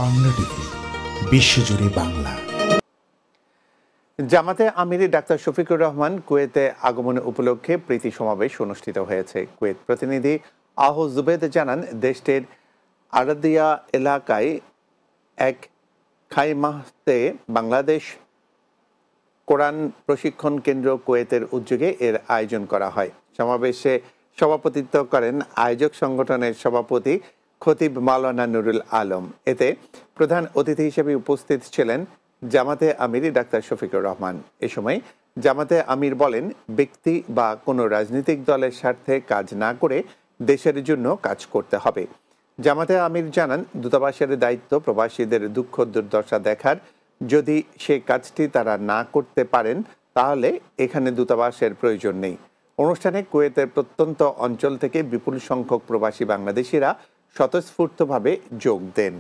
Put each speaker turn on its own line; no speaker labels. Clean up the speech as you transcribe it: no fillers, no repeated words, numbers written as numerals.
Bangla TV বিশ্বজুড়ে বাংলা।
জামাতে আমিরি doctor Shafiqur Rahman কুয়েতে আগমন উপলক্ষে প্রীতি সমাবেশ অনুষ্ঠিত হয়েছে। কুয়েত প্রতিনিধি আহ জুবেদ জানান, দেশটির আরাদিয়া এলাকায় এক খাইমাতে বাংলাদেশ কোরআন প্রশিক্ষণ কেন্দ্র কুয়েতের উদ্যোগে এর আয়োজন করা হয়। সমাবেশে সভাপতিত্ব করেন আয়োজক সংগঠনের সভাপতি খতিব মাওলানা নুরুল আলম। এতে প্রধান অতিথি হিসেবে উপস্থিত ছিলেন জামাতে আমিরি ডাক্তার শফিকুর রহমান। এ সময় জামাতে আমির বলেন, ব্যক্তি বা কোনো রাজনৈতিক দলের স্বার্থে কাজ না করে দেশের জন্য কাজ করতে হবে। জামাতে আমির জানান, দূতাবাসের দায়িত্ব প্রবাসীদের দুঃখ দুর্দশা দেখার। যদি সে কাজটি তারা না করতে পারেন তাহলে এখানে দূতাবাসের প্রয়োজন নেই। অনুষ্ঠানে কুয়েতের প্রত্যন্ত অঞ্চল থেকে বিপুল সংখ্যক প্রবাসী বাংলাদেশিরা স্বতঃস্ফূর্তভাবে যোগ দেন।